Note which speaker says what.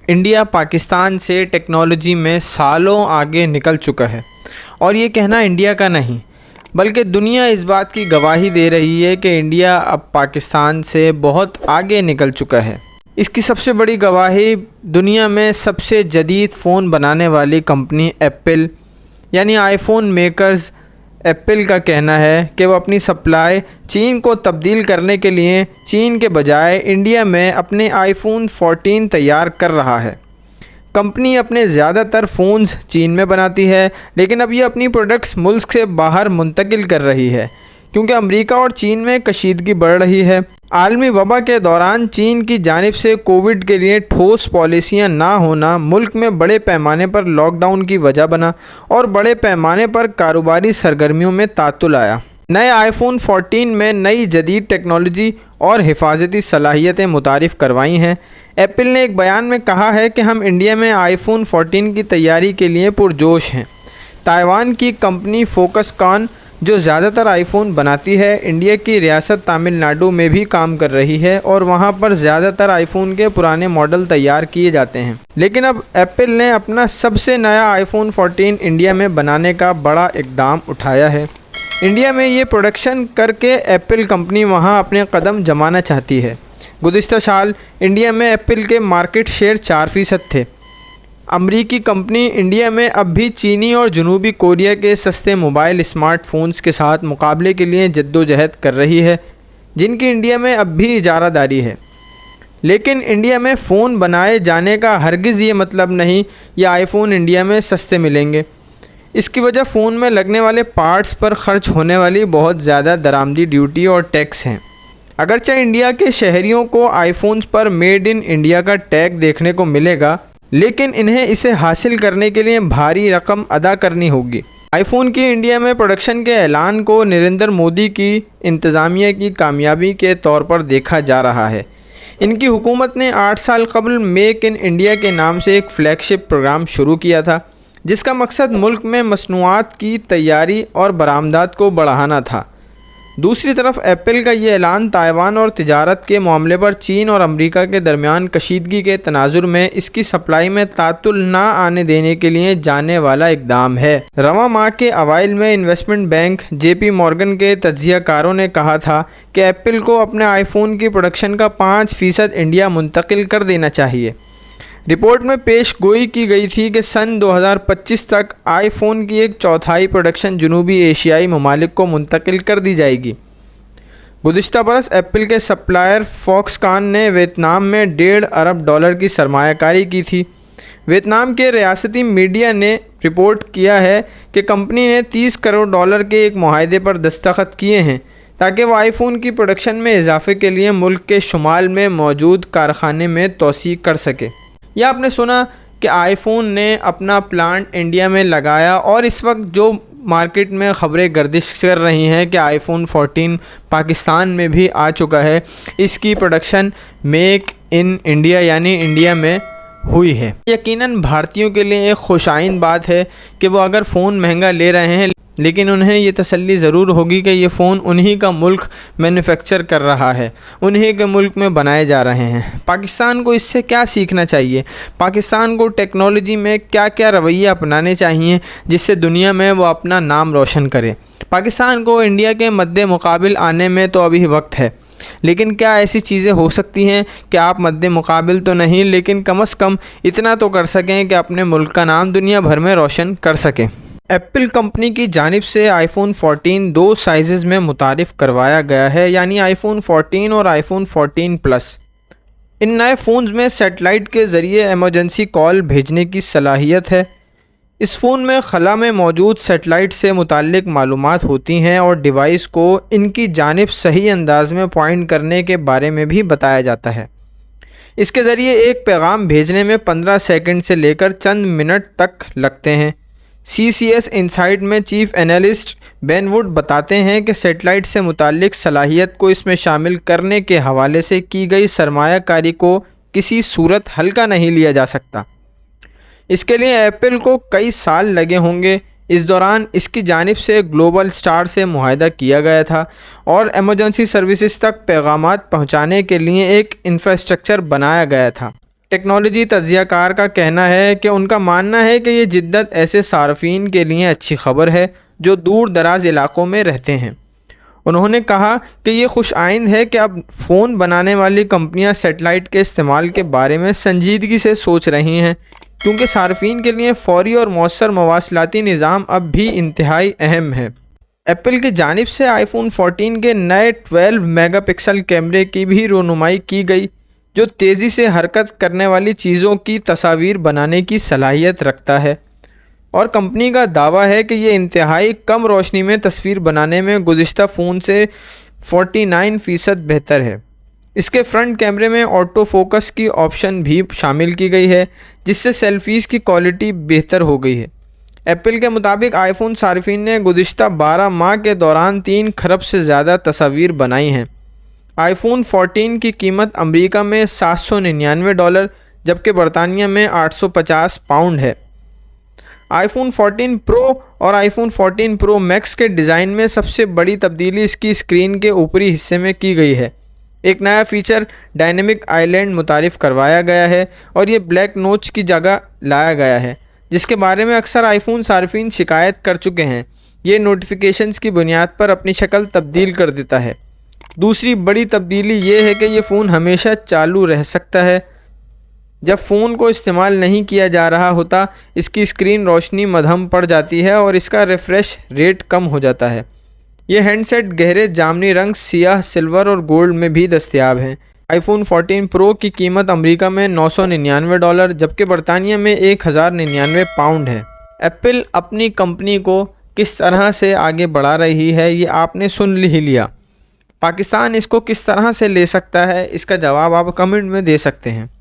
Speaker 1: India Pakistan سے technology میں سالوں آگے نکل چکا ہے، اور یہ کہنا انڈیا کا نہیں بلکہ دنیا اس بات کی گواہی دے رہی ہے کہ انڈیا اب پاکستان سے بہت آگے نکل چکا ہے۔ اس کی سب سے بڑی گواہی دنیا میں سب سے جدید فون بنانے والی کمپنی ایپل یعنی آئی فون میکرز ایپل کا کہنا ہے کہ وہ اپنی سپلائی چین کو تبدیل کرنے کے لیے چین کے بجائے انڈیا میں اپنے آئی فون 14 تیار کر رہا ہے۔ کمپنی اپنے زیادہ تر فونز چین میں بناتی ہے، لیکن اب یہ اپنی پروڈکٹس ملک سے باہر منتقل کر رہی ہے کیونکہ امریکہ اور چین میں کشیدگی بڑھ رہی ہے۔ عالمی وبا کے دوران چین کی جانب سے کووڈ کے لیے ٹھوس پالیسیاں نہ ہونا ملک میں بڑے پیمانے پر لاک ڈاؤن کی وجہ بنا اور بڑے پیمانے پر کاروباری سرگرمیوں میں تعطل آیا۔ نئے آئی فون 14 میں نئی جدید ٹیکنالوجی اور حفاظتی صلاحیتیں متعارف کروائی ہیں۔ ایپل نے ایک بیان میں کہا ہے کہ ہم انڈیا میں آئی فون 14 کی تیاری کے لیے پرجوش ہیں۔ تائیوان کی کمپنی فوکس کان جو زیادہ تر آئی فون بناتی ہے، انڈیا کی ریاست تامل ناڈو میں بھی کام کر رہی ہے اور وہاں پر زیادہ تر آئی فون کے پرانے ماڈل تیار کیے جاتے ہیں۔ لیکن اب ایپل نے اپنا سب سے نیا آئی فون 14 انڈیا میں بنانے کا بڑا اقدام اٹھایا ہے۔ انڈیا میں یہ پروڈکشن کر کے ایپل کمپنی وہاں اپنے قدم جمانا چاہتی ہے۔ گزشتہ سال انڈیا میں ایپل کے مارکیٹ شیئر 4% تھے۔ امریکی کمپنی انڈیا میں اب بھی چینی اور جنوبی کوریا کے سستے موبائل اسمارٹ فونز کے ساتھ مقابلے کے لیے جدوجہد کر رہی ہے، جن کی انڈیا میں اب بھی اجارہ داری ہے۔ لیکن انڈیا میں فون بنائے جانے کا ہرگز یہ مطلب نہیں یہ آئی فون انڈیا میں سستے ملیں گے۔ اس کی وجہ فون میں لگنے والے پارٹس پر خرچ ہونے والی بہت زیادہ درآمدی ڈیوٹی اور ٹیکس ہیں۔ اگرچہ انڈیا کے شہریوں کو آئی فونز پر میڈ ان انڈیا کا ٹیگ دیکھنے کو ملے گا، لیکن انہیں اسے حاصل کرنے کے لیے بھاری رقم ادا کرنی ہوگی۔ آئی فون کی انڈیا میں پروڈکشن کے اعلان کو نریندر مودی کی انتظامیہ کی کامیابی کے طور پر دیکھا جا رہا ہے۔ ان کی حکومت نے 8 سال قبل میک ان انڈیا کے نام سے ایک فلیگ شپ پروگرام شروع کیا تھا، جس کا مقصد ملک میں مصنوعات کی تیاری اور برآمدات کو بڑھانا تھا۔ دوسری طرف ایپل کا یہ اعلان تائیوان اور تجارت کے معاملے پر چین اور امریکہ کے درمیان کشیدگی کے تناظر میں اس کی سپلائی میں تعطل نہ آنے دینے کے لیے جانے والا اقدام ہے۔ رواں ماہ کے اوائل میں انویسٹمنٹ بینک جے پی مورگن کے تجزیہ کاروں نے کہا تھا کہ ایپل کو اپنے آئی فون کی پروڈکشن کا 5% انڈیا منتقل کر دینا چاہیے۔ رپورٹ میں پیش گوئی کی گئی تھی کہ سن 2025 تک آئی فون کی 1/4 پروڈکشن جنوبی ایشیائی ممالک کو منتقل کر دی جائے گی۔ گزشتہ برس ایپل کے سپلائر فوکس کان نے ویتنام میں $1.5 ارب کی سرمایہ کاری کی تھی۔ ویتنام کے ریاستی میڈیا نے رپورٹ کیا ہے کہ کمپنی نے $30 کروڑ کے ایک معاہدے پر دستخط کیے ہیں تاکہ وہ آئی فون کی پروڈکشن میں اضافے کے لیے ملک کے شمال میں موجود کارخانے میں توسیع کر سکے۔ یا آپ نے سنا کہ آئی فون نے اپنا پلانٹ انڈیا میں لگایا، اور اس وقت جو مارکیٹ میں خبریں گردش کر رہی ہیں کہ آئی فون 14 پاکستان میں بھی آ چکا ہے، اس کی پروڈکشن میک ان انڈیا یعنی انڈیا میں ہوئی ہے۔ یقیناً بھارتیوں کے لیے ایک خوشائند بات ہے کہ وہ اگر فون مہنگا لے رہے ہیں لیکن انہیں یہ تسلی ضرور ہوگی کہ یہ فون انہی کا ملک مینوفیکچر کر رہا ہے، انہی کے ملک میں بنائے جا رہے ہیں۔ پاکستان کو اس سے کیا سیکھنا چاہیے؟ پاکستان کو ٹیکنالوجی میں کیا کیا رویے اپنانے چاہیے جس سے دنیا میں وہ اپنا نام روشن کرے؟ پاکستان کو انڈیا کے مد مقابل آنے میں تو ابھی وقت ہے، لیکن کیا ایسی چیزیں ہو سکتی ہیں کہ آپ مد مقابل تو نہیں لیکن کم از کم اتنا تو کر سکیں کہ اپنے ملک کا نام دنیا بھر میں روشن کر سکیں؟ ایپل کمپنی کی جانب سے آئی فون 14 2 سائزز میں متعارف کروایا گیا ہے، یعنی آئی فون 14 اور آئی فون 14 پلس۔ ان نئے فونز میں سیٹلائٹ کے ذریعے ایمرجنسی کال بھیجنے کی صلاحیت ہے۔ اس فون میں خلا میں موجود سیٹلائٹ سے متعلق معلومات ہوتی ہیں اور ڈیوائس کو ان کی جانب صحیح انداز میں پوائنٹ کرنے کے بارے میں بھی بتایا جاتا ہے۔ اس کے ذریعے ایک پیغام بھیجنے میں 15 سیکنڈ سے لے کر چند منٹ تک لگتے ہیں۔ سی سی ایس انسائٹ میں چیف اینالسٹ بین ووڈ بتاتے ہیں کہ سیٹلائٹ سے متعلق صلاحیت کو اس میں شامل کرنے کے حوالے سے کی گئی سرمایہ کاری کو کسی صورت ہلکا نہیں لیا جا سکتا۔ اس کے لیے ایپل کو کئی سال لگے ہوں گے۔ اس دوران اس کی جانب سے گلوبل اسٹار سے معاہدہ کیا گیا تھا اور ایمرجنسی سروسز تک پیغامات پہنچانے کے لیے ایک انفراسٹرکچر بنایا گیا تھا۔ ٹیکنالوجی تجزیہ کار کا کہنا ہے کہ ان کا ماننا ہے کہ یہ جدت ایسے صارفین کے لیے اچھی خبر ہے جو دور دراز علاقوں میں رہتے ہیں۔ انہوں نے کہا کہ یہ خوش آئند ہے کہ اب فون بنانے والی کمپنیاں سیٹلائٹ کے استعمال کے بارے میں سنجیدگی سے سوچ رہی ہیں، کیونکہ صارفین کے لیے فوری اور مؤثر مواصلاتی نظام اب بھی انتہائی اہم ہے۔ ایپل کی جانب سے آئی فون 14 کے نئے 12 میگا پکسل کیمرے کی بھی رونمائی کی گئی، جو تیزی سے حرکت کرنے والی چیزوں کی تصاویر بنانے کی صلاحیت رکھتا ہے، اور کمپنی کا دعویٰ ہے کہ یہ انتہائی کم روشنی میں تصویر بنانے میں گزشتہ فون سے 49% بہتر ہے۔ اس کے فرنٹ کیمرے میں آٹو فوکس کی آپشن بھی شامل کی گئی ہے، جس سے سیلفیز کی کوالٹی بہتر ہو گئی ہے۔ ایپل کے مطابق آئی فون صارفین نے گزشتہ 12 ماہ کے دوران 3 کھرب سے زیادہ تصاویر بنائی ہیں۔ آئی فون 14 کی قیمت امریکہ میں $799 جبکہ برطانیہ میں £850 ہے۔ آئی فون 14 پرو اور آئی فون 14 پرو میکس کے ڈیزائن میں سب سے بڑی تبدیلی اس کی اسکرین کے اوپری حصے میں کی گئی ہے۔ ایک نیا فیچر ڈائنامک آئیلینڈ متعارف کروایا گیا ہے اور یہ بلیک نوچ کی جگہ لایا گیا ہے، جس کے بارے میں اکثر آئی فون صارفین شکایت کر چکے ہیں۔ یہ نوٹیفیکیشنز کی بنیاد پر اپنی شکل تبدیل کر دیتا ہے۔ دوسری بڑی تبدیلی یہ ہے کہ یہ فون ہمیشہ چالو رہ سکتا ہے۔ جب فون کو استعمال نہیں کیا جا رہا ہوتا، اس کی اسکرین روشنی مدھم پڑ جاتی ہے اور اس کا ریفریش ریٹ کم ہو جاتا ہے۔ یہ ہینڈ سیٹ گہرے جامنی رنگ، سیاہ، سلور اور گولڈ میں بھی دستیاب ہیں۔ آئی فون 14 پرو کی قیمت امریکہ میں $999 جبکہ برطانیہ میں £1099 ہے۔ ایپل اپنی کمپنی کو کس طرح سے آگے بڑھا رہی ہے یہ آپ نے سن ہی لیا۔ پاکستان اس کو کس طرح سے لے سکتا ہے، اس کا جواب آپ کمنٹ میں دے سکتے ہیں۔